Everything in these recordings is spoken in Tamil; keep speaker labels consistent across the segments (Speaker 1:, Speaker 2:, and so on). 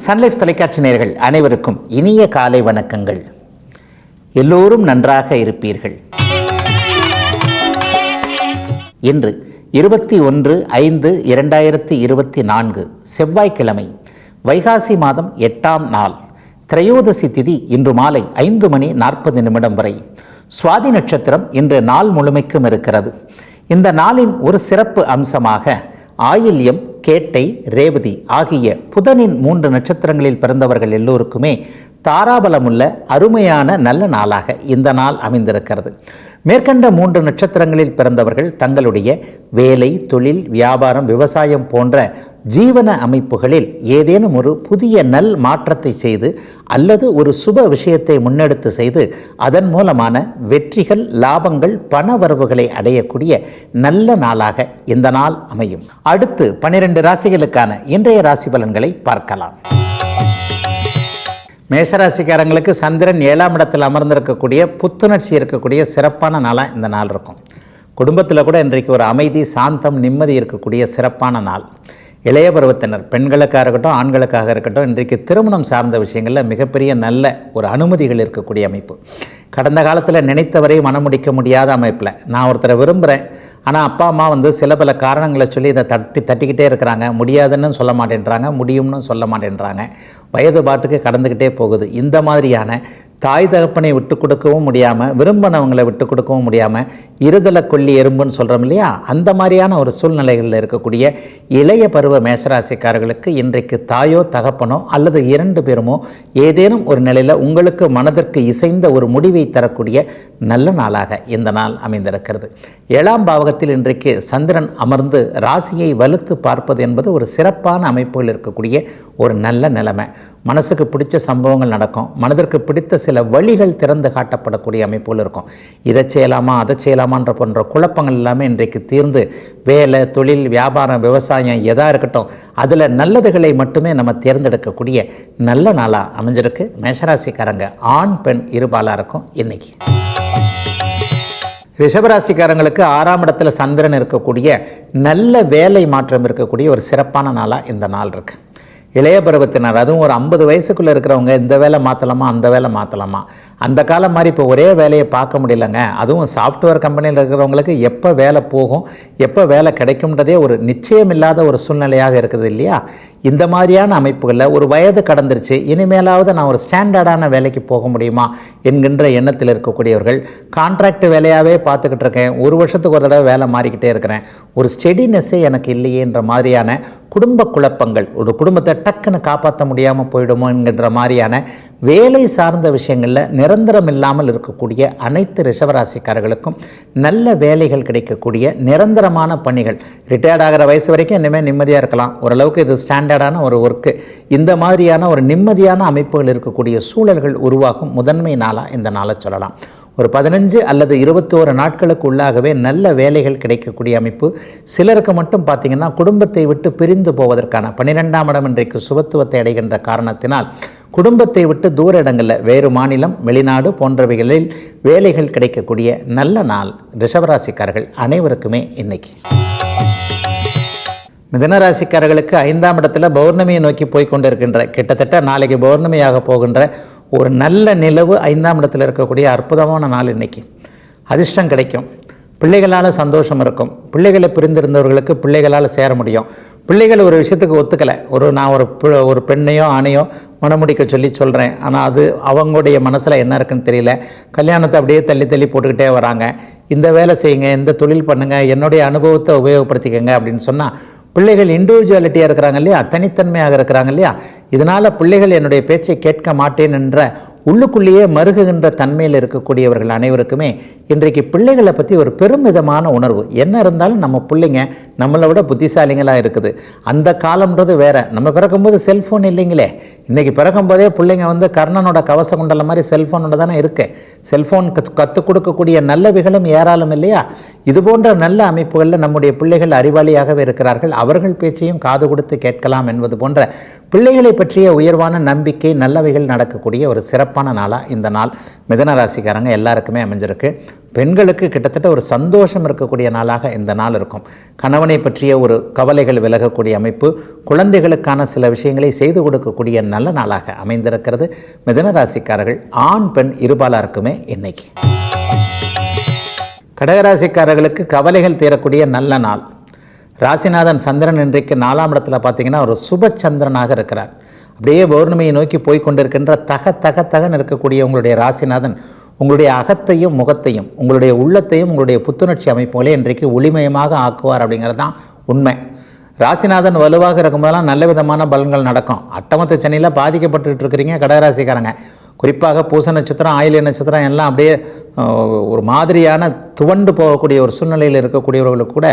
Speaker 1: சன்லைஃப் தொலைக்காட்சி நேயர்கள் அனைவருக்கும் இனிய காலை வணக்கங்கள். எல்லோரும் நன்றாக இருப்பீர்கள். இன்று 21/5/2024 செவ்வாய்க்கிழமை, வைகாசி மாதம் 8ஆம் நாள், திரையோதசி திதி இன்று மாலை 5:40 வரை. சுவாதி நட்சத்திரம் இன்று நாள் முழுமைக்கும் இருக்கிறது. இந்த நாளின் ஒரு சிறப்பு அம்சமாக ஆயில்யம், கேட்டை, ரேவதி ஆகிய புதனின் 3 நட்சத்திரங்களில் பிறந்தவர்கள் எல்லோருக்குமே தாராபலமுள்ள அருமையான நல்ல நாளாக இந்த நாள் அமைந்திருக்கிறது. மேற்கண்ட 3 நட்சத்திரங்களில் பிறந்தவர்கள் தங்களுடைய வேலை, தொழில், வியாபாரம், விவசாயம் போன்ற ஜீவன அமைப்புகளில் ஏதேனும் ஒரு புதிய நல் மாற்றத்தை செய்து அல்லது ஒரு சுப விஷயத்தை முன்னெடுத்து செய்து அதன் மூலமான வெற்றிகள், லாபங்கள், பண வரவுகளை அடையக்கூடிய நல்ல நாளாக இந்த நாள் அமையும். அடுத்து 12 ராசிகளுக்கான இன்றைய ராசி பலன்களை பார்க்கலாம். மேஷராசிக்காரங்களுக்கு சந்திரன் 7ஆம் இடத்தில் அமர்ந்திருக்கக்கூடிய புத்துணர்ச்சி இருக்கக்கூடிய சிறப்பான நாளாக இந்த நாள் இருக்கும். குடும்பத்தில் கூட இன்றைக்கு ஒரு அமைதி, சாந்தம், நிம்மதி இருக்கக்கூடிய சிறப்பான நாள். இளைய பருவத்தினர், பெண்களுக்காக இருக்கட்டும், ஆண்களுக்காக இருக்கட்டும், இன்றைக்கு திருமணம் சார்ந்த விஷயங்களில் மிகப்பெரிய நல்ல ஒரு அனுமதிகள் இருக்கக்கூடிய அமைப்பு. கடந்த காலத்தில் நினைத்தவரை மனம் முடிக்க முடியாத அமைப்பில் நான் ஒருத்தரை விரும்புகிறேன், ஆனால் அப்பா அம்மா சில பல காரணங்களை சொல்லி இதை தட்டிக்கிட்டே இருக்கிறாங்க. முடியாதுன்னு சொல்ல மாட்டேன்றாங்க, முடியும்னு சொல்ல மாட்டேன்றாங்க. வயது பாட்டுக்கு கடந்துக்கிட்டே போகுது. இந்த மாதிரியான தாய் தகப்பனை விட்டு கொடுக்கவும் முடியாமல், விரும்பினவங்களை விட்டு கொடுக்கவும் முடியாமல், இருதலை கொல்லி எறும்புன்னு சொல்கிறோம் இல்லையா, அந்த மாதிரியான ஒரு சூழ்நிலைகளில் இருக்கக்கூடிய இளைய பருவ மேஷராசிக்காரர்களுக்கு இன்றைக்கு தாயோ தகப்பனோ அல்லது 2 பேருமோ ஏதேனும் ஒரு நிலையில் உங்களுக்கு மனதிற்கு இசைந்த ஒரு முடிவை தரக்கூடிய நல்ல நாளாக இந்த நாள் அமைந்திருக்கிறது. 7ஆம் பாவகத்தில் இன்றைக்கு சந்திரன் அமர்ந்து ராசியை வலுத்து பார்ப்பது என்பது ஒரு சிறப்பான அமைப்புகள் இருக்கக்கூடிய ஒரு நல்ல நிலைமை. மனசுக்கு பிடிச்ச சம்பவங்கள் நடக்கும். மனதிற்கு பிடித்த சில வழிகள் திறந்து காட்டப்படக்கூடிய அமைப்புகள் இருக்கும். இதை செய்யலாமா, அதை செய்யலாமான்ற போன்ற குழப்பங்கள் எல்லாமே இன்றைக்கு தீர்ந்து வேலை, தொழில், வியாபாரம், விவசாயம் எதாக இருக்கட்டும் அதில் நல்லதுகளை மட்டுமே நம்ம தேர்ந்தெடுக்கக்கூடிய நல்ல நாளாக அமைஞ்சிருக்கு. மேஷராசிக்காரங்க ஆண் பெண் இருபாலாக இருக்கும். இன்னைக்கு ரிஷபராசிக்காரங்களுக்கு 6ஆம் இடத்துல சந்திரன் இருக்கக்கூடிய நல்ல வேலை மாற்றம் இருக்கக்கூடிய ஒரு சிறப்பான நாளாக இந்த நாள் இருக்குது. இளைய பருவத்தினர், அதுவும் ஒரு 50 வயசுக்குள்ளே இருக்கிறவங்க இந்த வேலை மாற்றலாமா, அந்த வேலை மாற்றலாமா, அந்த காலம் மாதிரி இப்போ ஒரே வேலையை பார்க்க முடியலங்க. அதுவும் சாஃப்ட்வேர் கம்பெனியில் இருக்கிறவங்களுக்கு எப்போ வேலை போகும், எப்போ வேலை கிடைக்கும்ன்றதே ஒரு நிச்சயமில்லாத ஒரு சூழ்நிலையாக இருக்குது இல்லையா. இந்த மாதிரியான அமைப்புகளில் ஒரு வயது கடந்துருச்சு, இனிமேலாவது நான் ஒரு ஸ்டாண்டர்டான வேலைக்கு போக முடியுமா என்கின்ற எண்ணத்தில் இருக்கக்கூடியவர்கள், கான்ட்ராக்ட் வேலையாகவே பார்த்துக்கிட்டு இருக்கேன், 1 வருஷத்துக்கு ஒரு தடவை வேலை மாறிக்கிட்டே இருக்கிறேன், ஒரு ஸ்டெடினஸ்ஸே எனக்கு இல்லையேன்ற மாதிரியான குடும்ப குழப்பங்கள், ஒரு குடும்பத்தை டக்குன்னு காப்பாற்ற முடியாமல் போயிடுமோ என்கின்ற மாதிரியான வேலை சார்ந்த விஷயங்களில் நிரந்தரம் இல்லாமல் இருக்கக்கூடிய அனைத்து ரிஷபராசிக்காரர்களுக்கும் நல்ல வேலைகள் கிடைக்கக்கூடிய நிரந்தரமான பணிகள், ரிட்டையர்ட் ஆகிற வயசு வரைக்கும் இனிமேல் நிம்மதியாக இருக்கலாம், ஓரளவுக்கு இது ஸ்டாண்டர்டான ஒரு ஒர்க்கு, இந்த மாதிரியான ஒரு நிம்மதியான அமைப்புகள் இருக்கக்கூடிய சூழல்கள் உருவாகும் முதன்மை நாளாக இந்த நாளை சொல்லலாம். ஒரு 15 அல்லது 21 நாட்களுக்கு உள்ளாகவே நல்ல வேலைகள் கிடைக்கக்கூடிய அமைப்பு. சிலருக்கு மட்டும் பார்த்திங்கன்னா குடும்பத்தை விட்டு பிரிந்து போவதற்கான 12ஆம் இடம் இன்றைக்கு சுபத்துவத்தை அடைகின்ற காரணத்தினால் குடும்பத்தை விட்டு தூர இடங்களில், வேறு மாநிலம், வெளிநாடு போன்றவைகளில் வேலைகள் கிடைக்கக்கூடிய நல்ல நாள் ரிஷபராசிக்காரர்கள் அனைவருக்குமே இன்னைக்கு. மிதுனராசிக்காரர்களுக்கு 5ஆம் இடத்துல பௌர்ணமியை நோக்கி போய்கொண்டிருக்கின்ற, கிட்டத்தட்ட நாளைக்கு பௌர்ணமியாக போகின்ற ஒரு நல்ல நிலவு 5ஆம் இடத்தில் இருக்கக்கூடிய அற்புதமான நாள் இன்னைக்கு. அதிர்ஷ்டம் கிடைக்கும், பிள்ளைகளால் சந்தோஷம் இருக்கும், பிள்ளைகளை பிரிந்திருந்தவர்களுக்கு பிள்ளைகளால் சேர முடியும். பிள்ளைகள் ஒரு விஷயத்துக்கு ஒத்துக்கலை, நான் ஒரு பெண்ணையோ ஆணையோ மனமுடிக்க சொல்கிறேன், ஆனால் அது அவங்களுடைய மனசில் என்ன இருக்குன்னு தெரியல, கல்யாணத்தை அப்படியே தள்ளி போட்டுக்கிட்டே வராங்க. இந்த வேலை செய்யுங்க, இந்த தொழில் பண்ணுங்கள், என்னுடைய அனுபவத்தை உபயோகப்படுத்திக்கங்க அப்படின்னு சொன்னால் பிள்ளைகள் இண்டிவிஜுவாலிட்டியாக இருக்கிறாங்க இல்லையா, தனித்தன்மையாக இருக்கிறாங்க இல்லையா, இதனால் பிள்ளைகள் என்னுடைய பேச்சை கேட்க மாட்டேன் என்ற உள்ளுக்குள்ளேயே மருகுகின்ற தன்மையில் இருக்கக்கூடியவர்கள் அனைவருக்குமே இன்றைக்கு பிள்ளைகளை பற்றி ஒரு பெருமிதமான உணர்வு. என்ன இருந்தாலும் நம்ம பிள்ளைங்க நம்மளை விட புத்திசாலிங்களாக இருக்குது. அந்த காலம்ன்றது வேறு. நம்ம பிறக்கும்போது செல்ஃபோன் இல்லைங்களே, இன்றைக்கி பிறக்கும்போதே பிள்ளைங்க கர்ணனோட கவச குண்டல மாதிரி செல்ஃபோனோட தானே இருக்குது. செல்ஃபோன் கற்றுக் கொடுக்கக்கூடிய நல்லவைகளும் ஏராளம் இல்லையா. இது போன்ற நல்ல அமைப்புகளில் நம்முடைய பிள்ளைகள் அறிவாளியாகவே இருக்கிறார்கள். அவர்கள் பேச்சையும் காது கொடுத்து கேட்கலாம் என்பது போன்ற பிள்ளைகளை பற்றிய உயர்வான நம்பிக்கை, நல்லவைகள் நடக்கக்கூடிய ஒரு சிறப்பான நாளாக இந்த நாள் மிதுன ராசிக்காரங்க எல்லாருக்குமே அமைஞ்சிருக்கு. பெண்களுக்கு கிட்டத்தட்ட ஒரு சந்தோஷம் இருக்கக்கூடிய நாளாக இந்த நாள் இருக்கும். கணவனை பற்றிய ஒரு கவலைகள் விலகக்கூடிய அமைப்பு, குழந்தைகளுக்கான சில விஷயங்களை செய்து கொடுக்கக்கூடிய நல்ல நாளாக அமைந்திருக்கிறது. மிதுன ராசிக்காரர்கள் ஆண் பெண் இருபாலாருக்குமே இன்னைக்கு. கடகராசிக்காரர்களுக்கு கவலைகள் தீரக்கூடிய நல்ல நாள். ராசிநாதன் சந்திரன் இன்றைக்கு 4ஆம் இடத்துல பார்த்தீங்கன்னா ஒரு சுப சந்திரனாக இருக்கிறார். அப்படியே பௌர்ணமியை நோக்கி போய்கொண்டிருக்கின்ற தகன்னு இருக்கக்கூடிய உங்களுடைய ராசிநாதன் உங்களுடைய அகத்தையும் முகத்தையும் உங்களுடைய உள்ளத்தையும் உங்களுடைய புத்துணர்ச்சி அமைப்புகளே இன்றைக்கு ஒளிமயமாக ஆக்குவார் அப்படிங்கிறது தான் உண்மை. ராசிநாதன் வலுவாக இருக்கும்போதெல்லாம் நல்ல விதமான பலன்கள் நடக்கும். அட்டமத்து சனியில் பாதிக்கப்பட்டு இருக்கிறீங்க கடகராசிக்காரங்க. குறிப்பாக பூச நட்சத்திரம், ஆயில்ய நட்சத்திரம் எல்லாம் அப்படியே ஒரு மாதிரியான துவண்டு போகக்கூடிய ஒரு சூழ்நிலையில் இருக்கக்கூடியவர்களுக்கு கூட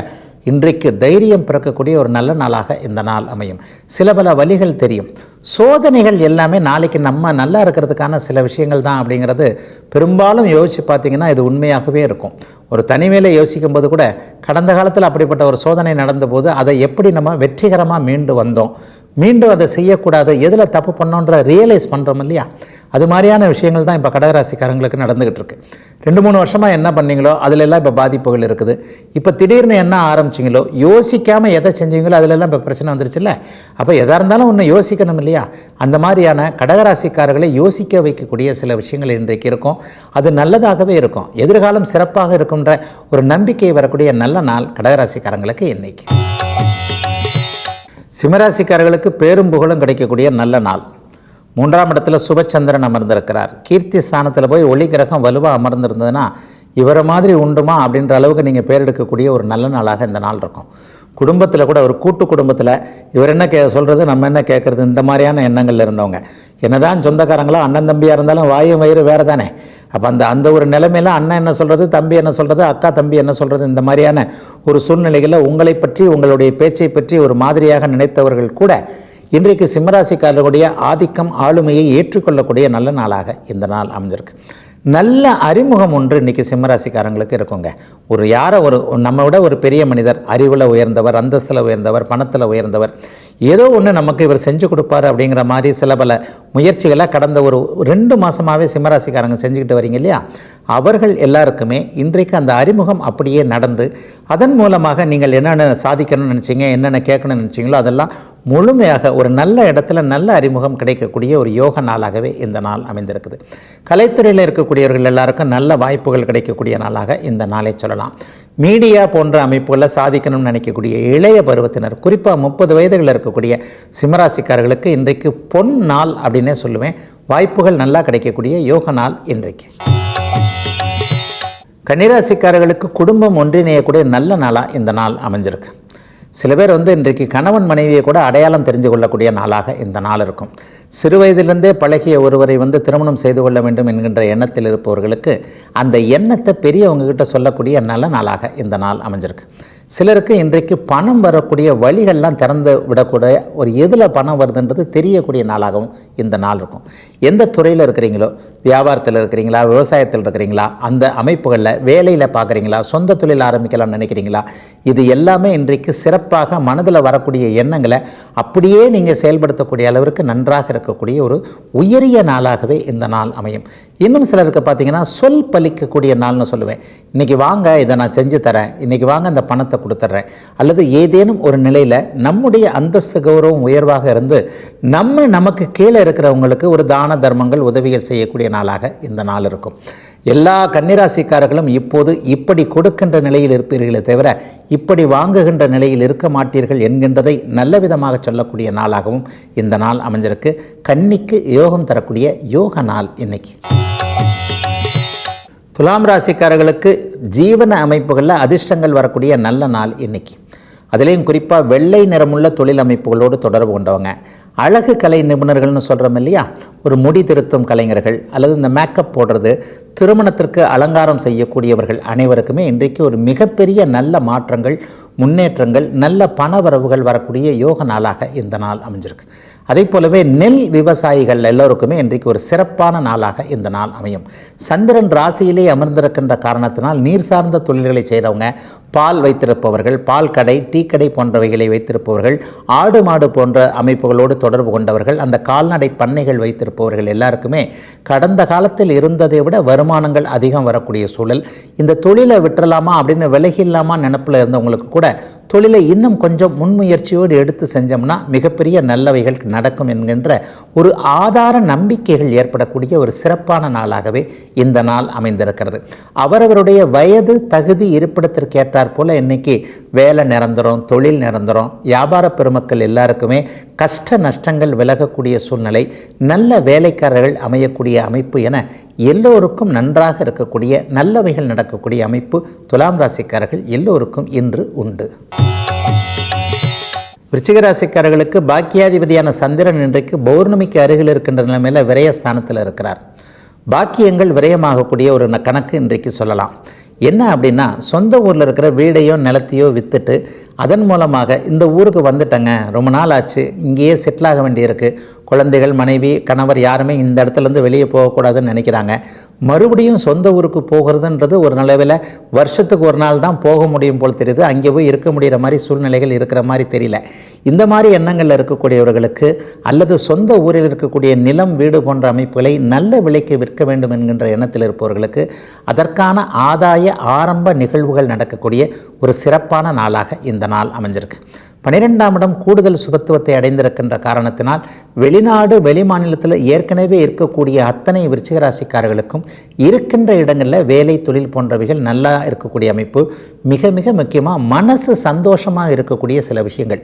Speaker 1: இன்றைக்கு தைரியம் பிறக்கக்கூடிய ஒரு நல்ல நாளாக இந்த நாள் அமையும். சில பல வழிகள் தெரியும். சோதனைகள் எல்லாமே நாளைக்கு நம்ம நல்லா இருக்கிறதுக்கான சில விஷயங்கள் தான் அப்படிங்கிறது பெரும்பாலும் யோசித்து பார்த்திங்கன்னா இது உண்மையாகவே இருக்கும். ஒரு தனிமையில் யோசிக்கும் போது கூட கடந்த காலத்தில் அப்படிப்பட்ட ஒரு சோதனை நடந்தபோது அதை எப்படி நம்ம வெற்றிகரமாக மீண்டு வந்தோம், மீண்டும் அதை செய்யக்கூடாது, எதில் தப்பு பண்ணோன்ற ரியலைஸ் பண்ணுறோம் இல்லையா, அது மாதிரியான விஷயங்கள் தான் இப்போ கடகராசிக்காரங்களுக்கு நடந்துக்கிட்டு இருக்கு. 2-3 வருஷமாக என்ன பண்ணீங்களோ அதிலெல்லாம் இப்போ பாதிப்புகள் இருக்குது. இப்போ திடீர்னு என்ன ஆரம்பிச்சிங்களோ, யோசிக்காமல் எதை செஞ்சீங்களோ அதிலெல்லாம் இப்போ பிரச்சனை வந்துருச்சுல்ல. அப்போ எதாக இருந்தாலும் ஒன்று யோசிக்கணும் இல்லையா. அந்த மாதிரியான கடகராசிக்காரர்களை யோசிக்க வைக்கக்கூடிய சில விஷயங்கள் இன்றைக்கு இருக்கும். அது நல்லதாகவே இருக்கும். எதிர்காலம் சிறப்பாக இருக்குன்ற ஒரு நம்பிக்கை வரக்கூடிய நல்ல நாள் கடகராசிக்காரங்களுக்கு இன்னைக்கு. சிம்மராசிக்காரர்களுக்கு பேரும் புகழும் கிடைக்கக்கூடிய நல்ல நாள். 3ஆம் இடத்துல சுபச்சந்திரன் அமர்ந்திருக்கிறார். கீர்த்தி ஸ்தானத்தில் போய் ஒளி கிரகம் வலுவாக அமர்ந்திருந்ததுன்னா இவரை மாதிரி உண்டுமா அப்படின்ற அளவுக்கு நீங்கள் பேர் எடுக்கக்கூடிய ஒரு நல்ல நாளாக இந்த நாள் இருக்கும். குடும்பத்தில் கூட ஒரு கூட்டு குடும்பத்தில் இவர் என்ன சொல்கிறது நம்ம என்ன கேட்குறது, இந்த மாதிரியான எண்ணங்கள் இருந்தவங்க என்னதான் சொந்தக்காரங்களோ அண்ணன் தம்பியாக இருந்தாலும் வாயும் வயிறு வேறு தானே. அப்போ அந்த ஒரு நிலைமையில் அண்ணன் என்ன சொல்கிறது, தம்பி என்ன சொல்கிறது, அக்கா தம்பி என்ன சொல்கிறது, இந்த மாதிரியான ஒரு சூழ்நிலைகளில் உங்களை பற்றி உங்களுடைய பேச்சை பற்றி ஒரு மாதிரியாக நினைத்தவர்கள் கூட இன்றைக்கு சிம்மராசிக்காரர்களுடைய ஆதிக்கம் ஆளுமையை ஏற்றுக்கொள்ளக்கூடிய நல்ல நாளாக இந்த நாள் அமைஞ்சிருக்கு. நல்ல அறிமுகம் ஒன்று இன்றைக்கி சிம்மராசிக்காரங்களுக்கு இருக்குங்க. ஒரு நம்ம விட ஒரு பெரிய மனிதர், அறிவில் உயர்ந்தவர், அந்தஸ்தில் உயர்ந்தவர், பணத்தில் உயர்ந்தவர், ஏதோ ஒன்று நமக்கு இவர் செஞ்சு கொடுப்பார் அப்படிங்கிற மாதிரி சில பல முயற்சிகளை கடந்த ஒரு 2 மாதமாகவே சிம்மராசிக்காரங்க செஞ்சுக்கிட்டு வரீங்க இல்லையா. அவர்கள் எல்லாருக்குமே இன்றைக்கு அந்த அறிமுகம் அப்படியே நடந்து அதன் மூலமாக நீங்கள் என்னென்ன சாதிக்கணும்னு நினச்சிங்க, என்னென்ன கேட்கணும்னு நினச்சிங்களோ அதெல்லாம் முழுமையாக ஒரு நல்ல இடத்துல நல்ல அறிமுகம் கிடைக்கக்கூடிய ஒரு யோக நாளாகவே இந்த நாள் அமைந்திருக்குது. கலைத்துறையில் இருக்கக்கூடியவர்கள் எல்லாருக்கும் நல்ல வாய்ப்புகள் கிடைக்கக்கூடிய நாளாக இந்த நாளை சொல்லலாம். மீடியா போன்ற அமைப்புகளில் சாதிக்கணும்னு நினைக்கக்கூடிய இளைய பருவத்தினர், குறிப்பாக 30 வயதுகளில் இருக்கக்கூடிய சிம்மராசிக்காரர்களுக்கு இன்றைக்கு பொன் நாள் அப்படின்னே சொல்லுவேன். வாய்ப்புகள் நல்லா கிடைக்கக்கூடிய யோக நாள் இன்றைக்கு. கன்னிராசிக்காரர்களுக்கு குடும்பம் ஒன்றிணையக்கூடிய நல்ல நாளாக இந்த நாள் அமைஞ்சிருக்கு. சில பேர் இன்றைக்கு கணவன் மனைவியை கூட அடையாளம் தெரிந்து கொள்ளக்கூடிய நாளாக இந்த நாள் இருக்கும். சிறு வயதிலிருந்தே பழகிய ஒருவரை திருமணம் செய்து கொள்ள வேண்டும் என்கின்ற எண்ணத்தில் இருப்பவர்களுக்கு அந்த எண்ணத்தை பெரியவங்ககிட்ட சொல்லக்கூடிய நல்ல நாளாக இந்த நாள் அமைஞ்சிருக்கு. சிலருக்கு இன்றைக்கு பணம் வரக்கூடிய வழிகள்லாம் திறந்து விடக்கூடிய ஒரு எதில் பணம் வருதுன்றது தெரியக்கூடிய நாளாகவும் இந்த நாள் இருக்கும். எந்த துறையில் இருக்கிறீங்களோ, வியாபாரத்தில் இருக்கிறீங்களா, விவசாயத்தில் இருக்கிறீங்களா, அந்த அமைப்புகளில் வேலையில் பார்க்குறீங்களா, சொந்த தொழில் ஆரம்பிக்கலாம்னு நினைக்கிறீங்களா, இது எல்லாமே இன்றைக்கு சிறப்பாக மனதில் வரக்கூடிய எண்ணங்களை அப்படியே நீங்கள் செயல்படுத்தக்கூடிய அளவிற்கு நன்றாக இருக்கக்கூடிய ஒரு உயரிய நாளாகவே இந்த நாள் அமையும். இன்னும் சிலருக்கு பார்த்தீங்கன்னா சொல் பலிக்கக்கூடிய நாள்னு சொல்லுவேன். இன்றைக்கி வாங்க இதை நான் செஞ்சு தரேன், இன்றைக்கி வாங்க அந்த பணத்தை கொடுத்துட்றேன், அல்லது ஏதேனும் ஒரு நிலையில் நம்முடைய அந்தஸ்து கௌரவம் உயர்வாக இருந்து நமக்கு கீழே இருக்கிறவங்களுக்கு ஒரு தான தர்மங்கள் உதவிகள் செய்யக்கூடிய நாளாக இந்த நாள் இருக்கும். எல்லா கன்னிராசிக்காரர்களும் இப்போது இப்படி கொடுக்கின்ற நிலையில் இருப்பீர்களே தவிர இப்படி வாங்குகின்ற நிலையில் இருக்க மாட்டீர்கள் என்கின்றதை நல்ல விதமாக சொல்லக்கூடிய நாளாகவும் இந்த நாள் அமைஞ்சிருக்கு. கன்னிக்கு யோகம் தரக்கூடிய யோக நாள் இன்னைக்கு. துலாம் ராசிக்காரர்களுக்கு ஜீவன அமைப்புகளில் அதிர்ஷ்டங்கள் வரக்கூடிய நல்ல நாள் இன்னைக்கு. அதுலேயும் குறிப்பாக வெள்ளை நிறமுள்ள தொழில் அமைப்புகளோடு தொடர்பு கொண்டவங்க, அழகு கலை நிபுணர்கள்னு சொல்கிறோம் இல்லையா, ஒரு முடி திருத்தும் கலைஞர்கள் அல்லது இந்த மேக்கப் போடுறது, திருமணத்திற்கு அலங்காரம் செய்யக்கூடியவர்கள் அனைவருக்குமே இன்றைக்கு ஒரு மிகப்பெரிய நல்ல மாற்றங்கள், முன்னேற்றங்கள், நல்ல பண வரவுகள் வரக்கூடிய யோக நாளாக இந்த நாள் அமைஞ்சிருக்கு. அதே போலவே நெல் விவசாயிகள் எல்லோருக்குமே இன்றைக்கு ஒரு சிறப்பான நாளாக இந்த நாள் அமையும். சந்திரன் ராசியிலே அமர்ந்திருக்கின்ற காரணத்தினால் நீர் சார்ந்த தொழில்களை செய்கிறவங்க, பால் வைத்திருப்பவர்கள், பால் கடை, டீ கடை போன்றவைகளை வைத்திருப்பவர்கள், ஆடு மாடு போன்ற அமைப்புகளோடு தொடர்பு கொண்டவர்கள், அந்த கால்நடை பண்ணைகள் வைத்திருப்பவர்கள் எல்லாருக்குமே கடந்த காலத்தில் இருந்ததை விட வருமானங்கள் அதிகம் வரக்கூடிய சூழல். இந்த தொழிலை விட்டுறலாமா அப்படின்னு விலகில்லாமா நினப்பில் இருந்தவங்களுக்கு கூட தொழிலை இன்னும் கொஞ்சம் முன்முயற்சியோடு எடுத்து செஞ்சோம்னா மிகப்பெரிய நல்லவைகள் நடக்கும் என்கின்ற ஒரு ஆதார நம்பிக்கைகள் ஏற்படக்கூடிய ஒரு சிறப்பான நாளாகவே இந்த நாள் அமைந்திருக்கிறது. அவரவருடைய வயது, தகுதி, இருப்பிடத்திற்கு ஏற்றாற் போல இன்னைக்கு வேலை நிரந்தரம், தொழில் நிரந்தரம், வியாபார பெருமக்கள் எல்லாருக்குமே கஷ்ட நஷ்டங்கள் விலகக்கூடிய சூழ்நிலை, நல்ல வேலைக்காரர்கள் அமையக்கூடிய அமைப்பு என எல்லோருக்கும் நன்றாக இருக்கக்கூடிய நல்லவைகள் நடக்கக்கூடிய அமைப்பு துலாம் ராசிக்காரர்கள் எல்லோருக்கும் இன்று உண்டு. விருச்சிக ராசிக்காரர்களுக்கு பாக்கியாதிபதியான சந்திரன் இன்றைக்கு பௌர்ணமிக்கு அருகில் இருக்கின்ற நிலைமையில் விரயஸ்தானத்தில் இருக்கிறார். பாக்கியங்கள் விரயமாகக்கூடிய ஒரு கணக்கு இன்றைக்கு சொல்லலாம். என்ன அப்படின்னா, சொந்த ஊரில் இருக்கிற வீடையோ நிலத்தையோ விற்றுட்டு அதன் மூலமாக இந்த ஊருக்கு வந்துட்டங்க, ரொம்ப நாள் ஆச்சு, இங்கேயே செட்டில் ஆக வேண்டியிருக்கு, குழந்தைகள், மனைவி, கணவர் யாருமே இந்த இடத்துலேருந்து வெளியே போகக்கூடாதுன்னு நினைக்கிறாங்க. மறுபடியும் சொந்த ஊருக்கு போகிறதுன்றது ஒரு நிலவில் வருஷத்துக்கு ஒரு நாள் தான் போக முடியும் போல் தெரியுது. அங்கே போய் இருக்க முடிகிற மாதிரி சூழ்நிலைகள் இருக்கிற மாதிரி தெரியல. இந்த மாதிரி எண்ணங்களில் இருக்கக்கூடியவர்களுக்கு அல்லது சொந்த ஊரில் இருக்கக்கூடிய நிலம், வீடு போன்ற அமைப்புகளை நல்ல விலைக்கு விற்க வேண்டும் என்கின்ற எண்ணத்தில் இருப்பவர்களுக்கு அதற்கான ஆதாய ஆரம்ப நிகழ்வுகள் நடக்கக்கூடிய ஒரு சிறப்பான நாளாக இந்த நாள் அமைஞ்சிருக்கு. 12ஆம் இடம் கூடுதல் சுபத்துவத்தை அடைந்திருக்கின்ற காரணத்தினால் வெளிநாடு, வெளிமாநிலத்தில் ஏற்கனவே இருக்கக்கூடிய அத்தனை விருச்சிக ராசிக்காரர்களுக்கும் இருக்கின்ற இடங்களில் வேலை, தொழில் போன்றவைகள் நல்லா இருக்கக்கூடிய அமைப்பு. மிக மிக முக்கியமாக மனசு சந்தோஷமாக இருக்கக்கூடிய சில விஷயங்கள்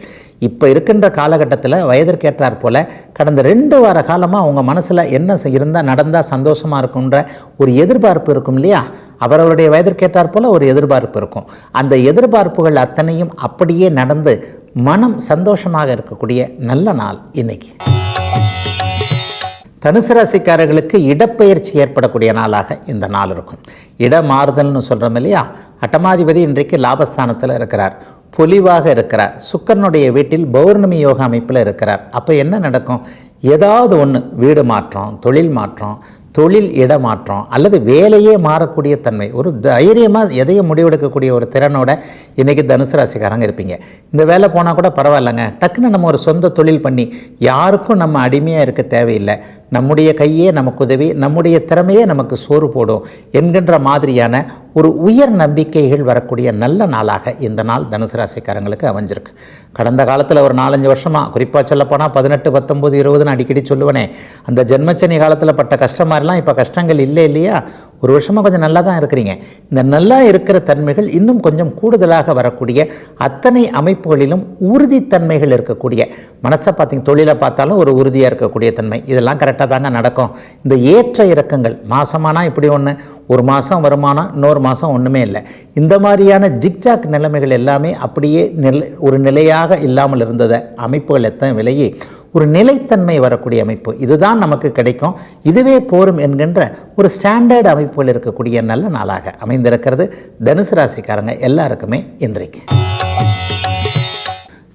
Speaker 1: இப்போ இருக்கின்ற காலகட்டத்தில் வயதிற்கேற்றாற் போல் கடந்த 2 வார காலமாக உங்கள் மனசில் என்ன இருந்தால் நடந்தால் சந்தோஷமாக இருக்குன்ற ஒரு எதிர்பார்ப்பு இருக்கும் இல்லையா? அவரவருடைய வயதிற்கேற்றாற் போல் ஒரு எதிர்பார்ப்பு இருக்கும். அந்த எதிர்பார்ப்புகள் அத்தனையும் அப்படியே நடந்து மனம் சந்தோஷமாக இருக்கக்கூடிய நல்ல நாள் இன்னைக்கு. தனுசு ராசிக்காரர்களுக்கு இடப்பெயர்ச்சி ஏற்படக்கூடிய நாளாக இந்த நாள் இருக்கும். இட மாறுதல்னு சொல்கிறோம் இல்லையா? அட்டமாதிபதி இன்றைக்கு லாபஸ்தானத்தில் இருக்கிறார், பொலிவாக இருக்கிறார், சுக்கரனுடைய வீட்டில் பௌர்ணமி யோக அமைப்பில் இருக்கிறார். அப்போ என்ன நடக்கும்? ஏதாவது ஒன்று, வீடு மாற்றம், தொழில் மாற்றம், தொழில் இடமாற்றம் அல்லது வேலையே மாறக்கூடிய தன்மை, ஒரு தைரியமாக எதையும் முடிவெடுக்கக்கூடிய ஒரு திறனோட இன்றைக்கி தனுசு ராசிக்காரங்க இருப்பீங்க. இந்த வேலை போனால் கூட பரவாயில்லைங்க, டக்குன்னு நம்ம ஒரு சொந்த தொழில் பண்ணி யாருக்கும் நம்ம அடிமையாக இருக்க தேவையில்லை, நம்முடைய கையே நமக்கு உதவி, நம்முடைய திறமையே நமக்கு சோறு போடும் என்கின்ற மாதிரியான ஒரு உயர் நம்பிக்கைகள் வரக்கூடிய நல்ல நாளாக இந்த நாள் தனுசு ராசிக்காரங்களுக்கு அமைஞ்சிருக்கு. கடந்த காலத்தில் ஒரு 4-5 வருஷமாக, குறிப்பாக சொல்லப்போனால் 18, 19, 20ன்னு அடிக்கடி சொல்லுவேனே, அந்த ஜென்மச்சனி காலத்தில் பட்ட கஷ்டம் மாதிரிலாம் இப்போ கஷ்டங்கள் இல்லை இல்லையா? ஒரு வருஷமாக கொஞ்சம் நல்லா தான் இருக்கிறீங்க. இந்த நல்லா இருக்கிற தன்மைகள் இன்னும் கொஞ்சம் கூடுதலாக வரக்கூடிய அத்தனை அமைப்புகளிலும் உறுதித்தன்மைகள் இருக்கக்கூடிய, மனசை பார்த்தீங்க, தொழிலை பார்த்தாலும் ஒரு உறுதியாக இருக்கக்கூடிய தன்மை, இதெல்லாம் கரெக்டாக தாங்க நடக்கும். இந்த ஏற்ற இறக்கங்கள், மாதமானால் இப்படி ஒன்று, ஒரு மாதம் வருமானம், இன்னொரு மாதம் ஒன்றுமே இல்லை, இந்த மாதிரியான ஜிக்ஜாக் நிலைமைகள் எல்லாமே அப்படியே ஒரு நிலையாக இல்லாமல் இருந்தத அமைப்புகள் எத்தனை விலையே ஒரு நிலைத்தன்மை வரக்கூடிய அமைப்பு, இதுதான் நமக்கு கிடைக்கும், இதுவே போரும் என்கின்ற ஒரு ஸ்டாண்டர்ட் அமைப்புகள் இருக்கக்கூடிய நல்ல நாளாக அமைந்திருக்கிறது தனுசு ராசிக்காரங்க எல்லாருக்குமே இன்றைக்கு.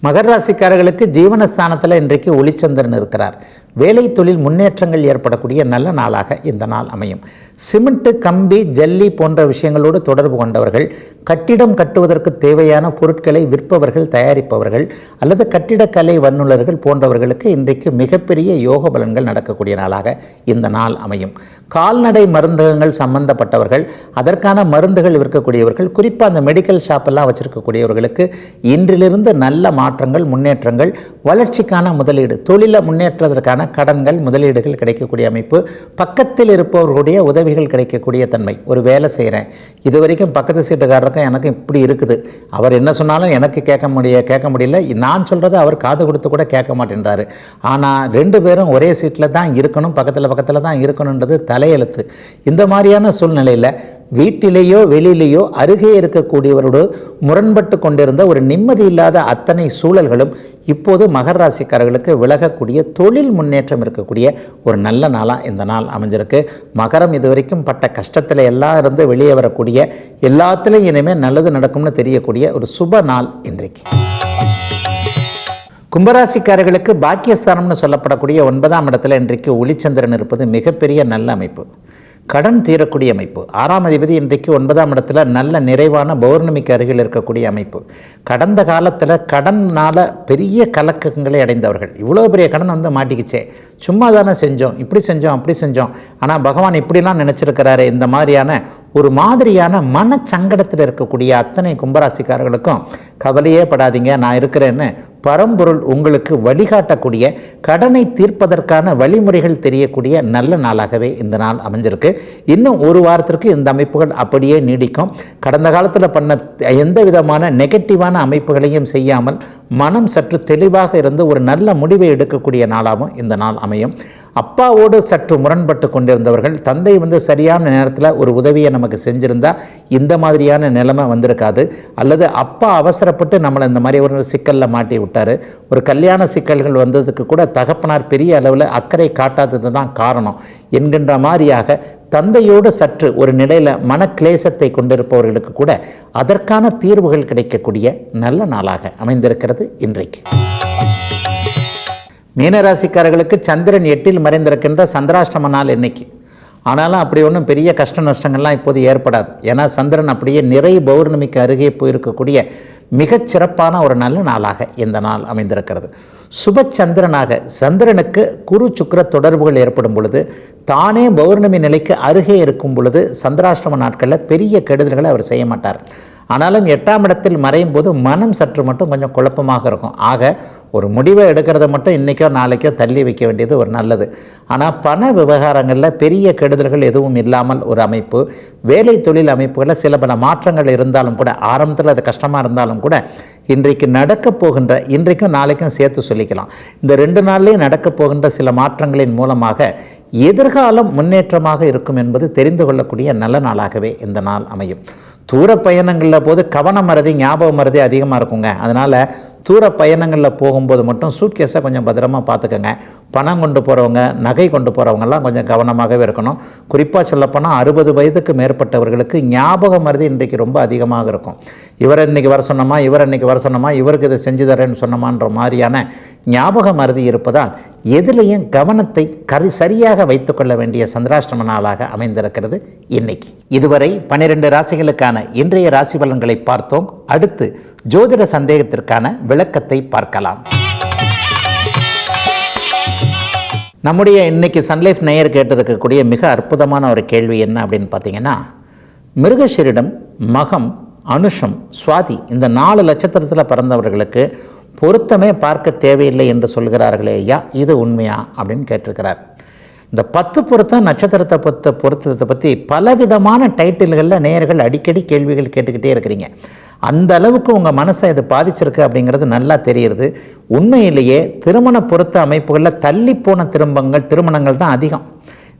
Speaker 1: மகர ராசிக்காரர்களுக்கு ஜீவனஸ்தானத்தில் இன்றைக்கு ஒளிச்சந்திரன் இருக்கிறார். வேலை, தொழில் முன்னேற்றங்கள் ஏற்படக்கூடிய நல்ல நாளாக இந்த நாள் அமையும். சிமெண்ட்டு, கம்பி, ஜல்லி போன்ற விஷயங்களோடு தொடர்பு கொண்டவர்கள், கட்டிடம் கட்டுவதற்கு தேவையான பொருட்களை விற்பவர்கள், தயாரிப்பவர்கள் அல்லது கட்டிடக்கலை வல்லுநர்கள் போன்றவர்களுக்கு இன்றைக்கு மிகப்பெரிய யோக பலன்கள் நடக்கக்கூடிய நாளாக இந்த நாள் அமையும். கால்நடை மருந்தகங்கள் சம்பந்தப்பட்டவர்கள், அதற்கான மருந்துகள் விற்கக்கூடியவர்கள், குறிப்பாக அந்த மெடிக்கல் ஷாப்பெல்லாம் வச்சுருக்கக்கூடியவர்களுக்கு இன்றிலிருந்து நல்ல மாற்றங்கள், முன்னேற்றங்கள், வளர்ச்சிக்கான முதலீடு, தொழிலை முன்னேற்றத்திற்கான கடன்கள், முதலீடுகள் கிடைக்கக்கூடிய அமைப்பு, பக்கத்தில் இருப்பவர்களுடைய உதவிகள் கிடைக்கக்கூடிய தன்மை. ஒரு வேலை செய்கிறேன், இது வரைக்கும் பக்கத்து சீட்டுக்காரருக்கும் எனக்கு இப்படி இருக்குது, அவர் என்ன சொன்னாலும் எனக்கு கேட்க முடியல, நான் சொல்கிறத அவர் காது கொடுத்து கூட கேட்க மாட்டேன்றாரு, ஆனால் 2 பேரும் ஒரே சீட்டில் தான் இருக்கணும், பக்கத்தில் தான் இருக்கணுன்றது தலையெழுத்து. இந்த மாதிரியான சூழ்நிலையில் வீட்டிலேயோ வெளியிலேயோ அருகே இருக்கக்கூடியவரோடு முரண்பட்டு கொண்டிருந்த ஒரு நிம்மதி இல்லாத அத்தனை சூழல்களும் இப்போது மகர ராசிக்காரர்களுக்கு விலகக்கூடிய, தொழில் முன்னேற்றம் இருக்கக்கூடிய ஒரு நல்ல நாளாக இந்த நாள் அமைஞ்சிருக்கு. மகரம் இதுவரைக்கும் பட்ட கஷ்டத்தில் எல்லாம் இருந்து வெளியே வரக்கூடிய, எல்லாத்துலேயும் இனிமேல் நல்லது நடக்கும்னு தெரியக்கூடிய ஒரு சுப நாள் இன்றைக்கு. கும்பராசிக்காரர்களுக்கு பாக்கியஸ்தானம்னு சொல்லப்படக்கூடிய 9ஆம் இடத்துல இன்றைக்கு ஒளிச்சந்திரன் இருப்பது மிகப்பெரிய நல்ல அமைப்பு. கடன் தீரக்கூடிய அமைப்பு. 6ஆம் அதிபதி இன்றைக்கு 9ஆம் இடத்துல நல்ல நிறைவான பௌர்ணமிக்கு அருகில் இருக்கக்கூடிய அமைப்பு. கடந்த காலத்தில் கடனால் பெரிய கலக்கங்களை அடைந்தவர்கள், இவ்வளோ பெரிய கடன் வந்து மாட்டிக்கிச்சே, சும்மா தானே செஞ்சோம், இப்படி செஞ்சோம் அப்படி செஞ்சோம், ஆனால் பகவான் இப்படிலாம் நினச்சிருக்கிறாரு, இந்த மாதிரியான ஒரு மாதிரியான மனச்சங்கடத்தில் இருக்கக்கூடிய அத்தனை கும்பராசிக்காரர்களுக்கும் கவலையே படாதீங்க, நான் இருக்கிறேன்னு பரம்பொருள் உங்களுக்கு வழிகாட்டக்கூடிய, கடனை தீர்ப்பதற்கான வழிமுறைகள் தெரியக்கூடிய நல்ல நாளாகவே இந்த நாள் அமைஞ்சிருக்கு. இன்னும் ஒரு வாரத்திற்கு இந்த அமைப்புகள் அப்படியே நீடிக்கும். கடந்த காலத்தில் பண்ண எந்த விதமான நெகட்டிவான அமைப்புகளையும் செய்யாமல் மனம் சற்று தெளிவாக இருந்து ஒரு நல்ல முடிவை எடுக்கக்கூடிய நாளாகவும் இந்த நாள் அமையும். அப்பாவோடு சற்று முரண்பட்டு கொண்டிருந்தவர்கள், தந்தை வந்து சரியான நேரத்தில் ஒரு உதவியை நமக்கு செஞ்சுருந்தால் இந்த மாதிரியான நிலைமை வந்திருக்காது, அல்லது அப்பா அவசரப்பட்டு நம்மளை இந்த மாதிரி ஒரு சிக்கலில் மாட்டி விட்டார், ஒரு கல்யாண சிக்கல்கள் வந்ததுக்கு கூட தகப்பனார் பெரிய அளவில் அக்கறை காட்டாதது தான் காரணம் என்கின்ற மாதிரியாக தந்தையோடு சற்று ஒரு நிலையில் மனக்லேசத்தை கொண்டிருப்பவர்களுக்கு கூட அதற்கான தீர்வுகள் கிடைக்கக்கூடிய நல்ல நாளாக அமைந்திருக்கிறது இன்றைக்கு. மீனராசிக்காரர்களுக்கு சந்திரன் 8இல் மறைந்திருக்கின்ற சந்திராஷ்டம நாள் இன்னைக்கு. ஆனாலும் அப்படி ஒன்றும் பெரிய கஷ்ட நஷ்டங்கள்லாம் இப்போது ஏற்படாது. ஏன்னா சந்திரன் அப்படியே நிறை பௌர்ணமிக்கு அருகே போயிருக்கக்கூடிய மிகச்சிறப்பான ஒரு நல்ல நாளாக இந்த நாள் அமைந்திருக்கிறது. சுப சந்திரனாக சந்திரனுக்கு குரு சுக்கிர தொடர்புகள் ஏற்படும் பொழுது, தானே பௌர்ணமி நிலைக்கு அருகே இருக்கும் பொழுது சந்திராஷ்டம நாட்களில் பெரிய கெடுதல்களை அவர் செய்ய மாட்டார். ஆனாலும் 8ஆம் இடத்தில் மறையும் போது மனம் சற்று மட்டும் கொஞ்சம் குழப்பமாக இருக்கும். ஆக ஒரு முடிவை எடுக்கிறத மட்டும் இன்றைக்கோ நாளைக்கோ தள்ளி வைக்க வேண்டியது ஒரு நல்லது. ஆனால் பண விவகாரங்களில் பெரிய கெடுதல்கள் எதுவும் இல்லாமல் ஒரு அமைப்பு, வேலை தொழில் அமைப்புகளில் சில பல மாற்றங்கள் இருந்தாலும் கூட, ஆரம்பத்தில் அது கஷ்டமாக இருந்தாலும் கூட இன்றைக்கு நடக்கப் போகின்ற, இன்றைக்கும் நாளைக்கும் சேர்த்து சொல்லிக்கலாம், இந்த 2 நாள்லேயும் நடக்கப் போகின்ற சில மாற்றங்களின் மூலமாக எதிர்காலம் முன்னேற்றமாக இருக்கும் என்பது தெரிந்து கொள்ளக்கூடிய நல்ல நாளாகவே இந்த நாள் அமையும். தூர பயணங்களில் போது கவன மறதி, ஞாபக மறதி அதிகமாக இருக்குங்க. அதனால் தூர பயணங்களில் போகும்போது மட்டும் சூட்கேஸை கொஞ்சம் பத்திரமாக பார்த்துக்கோங்க. பணம் கொண்டு போகிறவங்க, நகை கொண்டு போகிறவங்கெல்லாம் கொஞ்சம் கவனமாகவே இருக்கணும். குறிப்பாக சொல்லப்போனால் 60 வயதுக்கு மேற்பட்டவர்களுக்கு ஞாபக மறதி இன்றைக்கு ரொம்ப அதிகமாக இருக்கும். இவரை இன்றைக்கி வர சொன்னோமா, இவரை இன்றைக்கி வர சொன்னோமா, இவருக்கு இதை செஞ்சு தரேன்னு சொன்னோமான்ற மாதிரியான ஞாபக மறதி இருப்பதால் எதிலையும் கவனத்தை சரியாக வைத்துக்கொள்ள வேண்டிய சந்திராஷ்டம நாளாக அமைந்திருக்கிறது இன்னைக்கு. இதுவரை 12 ராசிகளுக்கான இன்றைய ராசி பலன்களை பார்த்தோம். அடுத்து ஜோதிட சந்தேகத்திற்கான விளக்கத்தை பார்க்கலாம். நம்முடைய இன்னைக்கு சன்லைஃப் நேயர் கேட்டிருக்கக்கூடிய மிக அற்புதமான ஒரு கேள்வி என்ன அப்படின்னு பார்த்தீங்கன்னா, மிருகஷீரிடம், மகம், அனுஷம், சுவாதி இந்த 4 நட்சத்திரத்தில் பிறந்தவர்களுக்கு பொருத்தமே பார்க்க தேவையில்லை என்று சொல்கிறார்களே ஐயா, இது உண்மையா அப்படின்னு கேட்டிருக்கிறார். இந்த 10 பொருத்தம் நட்சத்திரத்தை பொருத்தத்தை பற்றி பலவிதமான டைட்டில்களில் நேயர்கள் அடிக்கடி கேள்விகள் கேட்டுக்கிட்டே இருக்கிறீங்க. அந்த அளவுக்கு உங்கள் மனசை இது பாதிச்சிருக்கு அப்படிங்கிறது நல்லா தெரியுது. உண்மையிலேயே திருமண பொருத்த அமைப்புகளில் தள்ளிப்போன திருமணங்கள் தான் அதிகம்.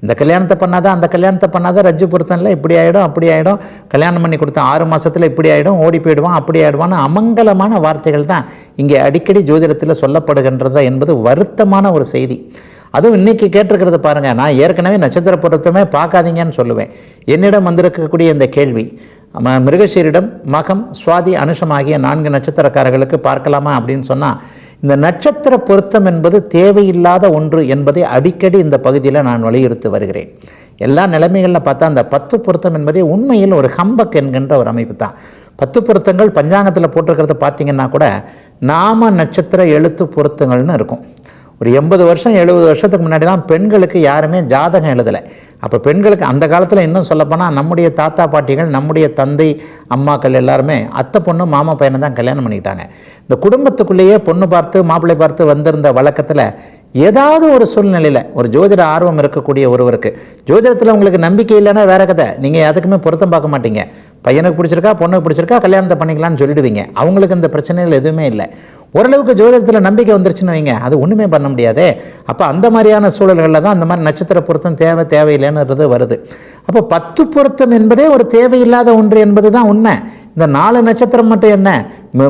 Speaker 1: இந்த கல்யாணத்தை பண்ணாதான், அந்த கல்யாணத்தை பண்ணாதான், ரஜ்ஜு பொருத்தனில் இப்படி ஆகிடும் அப்படி ஆகிடும், கல்யாணம் பண்ணி கொடுத்த 6 மாதத்தில் இப்படி ஆகிடும், ஓடி போயிடுவான் அப்படி ஆகிடுவான்னு அமங்கலமான வார்த்தைகள் தான் இங்கே அடிக்கடி ஜோதிடத்தில் சொல்லப்படுகின்றதா என்பது வருத்தமான ஒரு செய்தி. அதுவும் இன்றைக்கி கேட்டிருக்கிறது பாருங்கள். நான் ஏற்கனவே நட்சத்திர பொருத்தமே பார்க்காதீங்கன்னு சொல்லுவேன். என்னிடம் வந்திருக்கக்கூடிய இந்த கேள்வி, மிருகஷீரிடம், மகம், சுவாதி, அனுஷம் ஆகிய 4 நட்சத்திரக்காரர்களுக்கு பார்க்கலாமா அப்படின்னு சொன்னால், இந்த நட்சத்திர பொருத்தம் என்பது தேவையில்லாத ஒன்று என்பதை அடிக்கடி இந்த பகுதியில் நான் வலியுறுத்தி வருகிறேன். எல்லா நிலைமைகளில் பார்த்தா அந்த 10 பொருத்தம் என்பதே உண்மையில் ஒரு ஹம்பக் என்கின்ற ஒரு அமைப்பு தான். 10 பொருத்தங்கள் பஞ்சாங்கத்தில் போட்டிருக்கிறத பார்த்திங்கன்னா கூட நாம நட்சத்திர எழுத்து பொருத்தங்கள்னு இருக்கும். ஒரு 80 வருஷம் 70 வருஷத்துக்கு முன்னாடிலாம் பெண்களுக்கு யாருமே ஜாதகம் எழுதலை. அப்போ பெண்களுக்கு அந்த காலத்தில் இன்னும் சொல்லப்போனால் நம்முடைய தாத்தா பாட்டிகள், நம்முடைய தந்தை அம்மாக்கள் எல்லாருமே அத்தை பொண்ணு மாமா பையனை தான் கல்யாணம் பண்ணிக்கிட்டாங்க. இந்த குடும்பத்துக்குள்ளேயே பொண்ணு பார்த்து மாப்பிள்ளை பார்த்து வந்திருந்த வழக்கத்தில் ஏதாவது ஒரு சூழ்நிலையில் ஒரு ஜோதிட ஆர்வம் இருக்கக்கூடிய ஒருவருக்கு, ஜோதிடத்தில் உங்களுக்கு நம்பிக்கை இல்லைன்னா வேற கதை, நீங்கள் அதுக்குமே பொருத்தம் பார்க்க மாட்டீங்க. பையனுக்கு பிடிச்சிருக்கா, பொண்ணுக்கு பிடிச்சிருக்கா, கல்யாணத்தை பண்ணிக்கலான்னு சொல்லிடுவீங்க. அவங்களுக்கு இந்த பிரச்சனைகள் எதுவுமே இல்லை. ஓரளவுக்கு ஜோதிடத்தில் நம்பிக்கை வந்துருச்சுன்னு வைங்க, அது ஒன்றுமே பண்ண முடியாது. அப்போ அந்த மாதிரியான சூழல்களில் தான் அந்த மாதிரி நட்சத்திர பொருத்தம் தேவையில்லைன்றது வருது. அப்போ 10 பொருத்தம் என்பதே ஒரு தேவையில்லாத ஒன்று என்பது தான் உண்மை. இந்த 4 நட்சத்திரம் மட்டும் என்ன,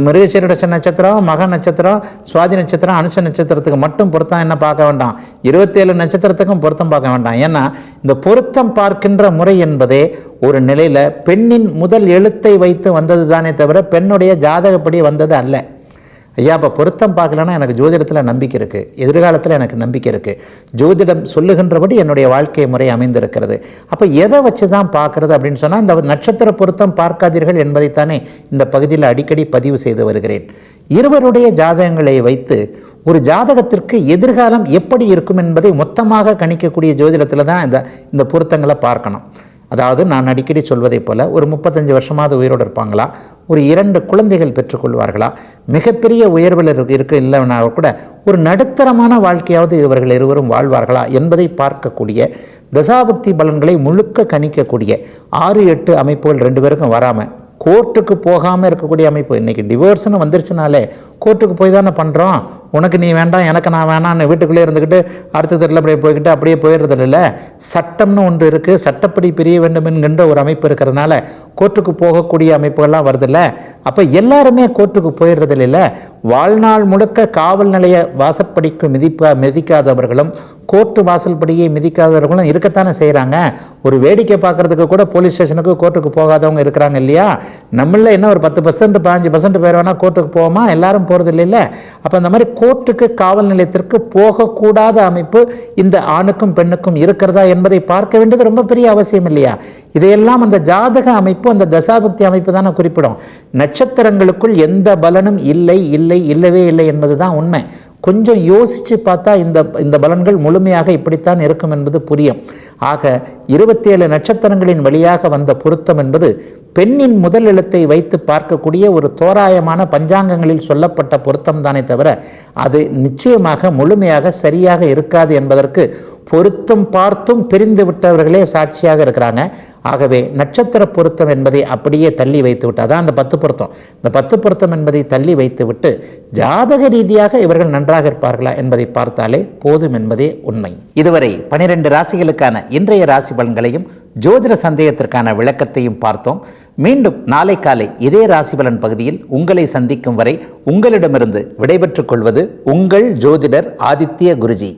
Speaker 1: மிருகசீரிட நட்சத்திரம், மக நட்சத்திரம், சுவாதி நட்சத்திரம், அனுஷ நட்சத்திரத்துக்கு மட்டும் பொருத்தம் என்ன பார்க்க வேண்டாம், 27 நட்சத்திரத்துக்கும் பொருத்தம் பார்க்க வேண்டாம். ஏன்னா இந்த பொருத்தம் பார்க்கின்ற முறை என்பதே ஒரு நிலையில் பெண்ணின் முதல் எழுத்தை வைத்து வந்தது தானே தவிர பெண்ணுடைய ஜாதகப்படி வந்தது அல்ல. ஐயா இப்போ பொருத்தம் பார்க்கலன்னா எனக்கு ஜோதிடத்தில் நம்பிக்கை இருக்குது, எதிர்காலத்தில் எனக்கு நம்பிக்கை இருக்குது, ஜோதிடம் சொல்லுகின்றபடி என்னுடைய வாழ்க்கை முறை அமைந்திருக்கிறது. அப்போ எதை வச்சு தான் பார்க்குறது அப்படின்னு சொன்னால், இந்த நட்சத்திர பொருத்தம் பார்க்காதீர்கள் என்பதைத்தானே இந்த பகுதியில் அடிக்கடி பதிவு செய்து வருகிறேன். இருவருடைய ஜாதகங்களை வைத்து ஒரு ஜாதகத்திற்கு எதிர்காலம் எப்படி இருக்கும் என்பதை மொத்தமாக கணிக்கக்கூடிய ஜோதிடத்தில் தான் இந்த பொருத்தங்களை பார்க்கணும். அதாவது நான் அடிக்கடி சொல்வதைப் போல் ஒரு 35 வருஷமாவது உயிரோடு இருப்பாங்களா, ஒரு 2 குழந்தைகள் பெற்றுக்கொள்வார்களா, மிகப்பெரிய உயர்வில் இல்லைனா கூட ஒரு நடுத்தரமான வாழ்க்கையாவது இவர்கள் இருவரும் வாழ்வார்களா என்பதை பார்க்கக்கூடிய தசாபுக்தி பலன்களை முழுக்க கணிக்கக்கூடிய 6-8 அமைப்புகள் 2 பேருக்கும் வராமல் கோர்ட்டுக்கு போகாமல் இருக்கக்கூடிய அமைப்பு. இன்றைக்கி டிவோர்ஸ்னு வந்துருச்சுனாலே கோர்ட்டுக்கு போய் தானே பண்ணுறோம். உனக்கு நீ வேண்டாம் எனக்கு நான் வேணான்னு வீட்டுக்குள்ளே இருந்துக்கிட்டு அடுத்த தெருவில் அப்படியே போய்கிட்டு அப்படியே போயிடுறது இல்லை. சட்டம்னு ஒன்று இருக்குது, சட்டப்படி பிரிய வேண்டும் என்கின்ற ஒரு அமைப்பு இருக்கிறதுனால கோர்ட்டுக்கு போகக்கூடிய அமைப்புகள்லாம் வருதில்ல. அப்போ எல்லாருமே கோர்ட்டுக்கு போயிடுறது இல்லை. வாழ்நாள் முழுக்க காவல் நிலைய வாசற்படிக்கு மிதிக்காதவர்களும் கோர்ட்டு வாசல்படியை மிதிக்காதவர்களும் இருக்கத்தானே செய்கிறாங்க. ஒரு வேடிக்கை பார்க்குறதுக்கு கூட போலீஸ் ஸ்டேஷனுக்கு கோர்ட்டுக்கு போகாதவங்க இருக்கிறாங்க இல்லையா. நம்மள என்ன ஒரு 10% 15% பேர் வேணால் கோர்ட்டுக்கு போவோமா, எல்லாரும் போகிறது இல்லை. அப்போ அந்த மாதிரி கோர்ட்டுக்கு காவல் நிலையத்திற்கு போகக்கூடாத அமைப்பு இந்த ஆணுக்கும் பெண்ணுக்கும் இருக்கிறதா என்பதை பார்க்க வேண்டியது ரொம்ப பெரிய அவசியம் இல்லையா. இதையெல்லாம் அந்த ஜாதக அமைப்பு, அந்த தசாபக்தி அமைப்பு தானே குறிப்பிடும். நட்சத்திரங்களுக்குள் எந்த பலனும் இல்லவே இல்லை என்பது தான் உண்மை. கொஞ்சம் யோசித்து பார்த்தா இந்த பலன்கள் முழுமையாக இப்படித்தான் இருக்கும் என்பது புரியும். ஆக 27 நட்சத்திரங்களின் வழியாக வந்த பொருத்தம் என்பது பெண்ணின் முதல் எழுத்தை வைத்து பார்க்கக்கூடிய ஒரு தோராயமான பஞ்சாங்கங்களில் சொல்லப்பட்ட பொருத்தம் தானே தவிர அது நிச்சயமாக முழுமையாக சரியாக இருக்காது என்பதற்கு பொருத்தம் பார்த்தும் பிரிந்து விட்டவர்களே சாட்சியாக இருக்கிறாங்க. ஆகவே நட்சத்திர பொருத்தம் என்பதை அப்படியே தள்ளி வைத்து விட்டு, அதான் அந்த 10 பொருத்தம், இந்த 10 பொருத்தம் என்பதை தள்ளி வைத்து விட்டு ஜாதக ரீதியாக இவர்கள் நன்றாக இருப்பார்களா என்பதை பார்த்தாலே போதும் என்பதே உண்மை. இதுவரை 12 ராசிகளுக்கான இன்றைய ராசி பலன்களையும் ஜோதிட சந்தேகத்திற்கான விளக்கத்தையும் பார்த்தோம். மீண்டும் நாளை காலை இதே ராசிபலன் பகுதியில் உங்களை சந்திக்கும் வரை உங்களிடமிருந்து விடைபெற்றுக் கொள்வது உங்கள் ஜோதிடர் ஆதித்ய குருஜி.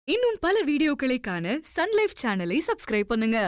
Speaker 2: இன்னும் பல வீடியோக்களை காண சன் லைஃப் சேனலை சப்ஸ்கிரைப் பண்ணுங்க.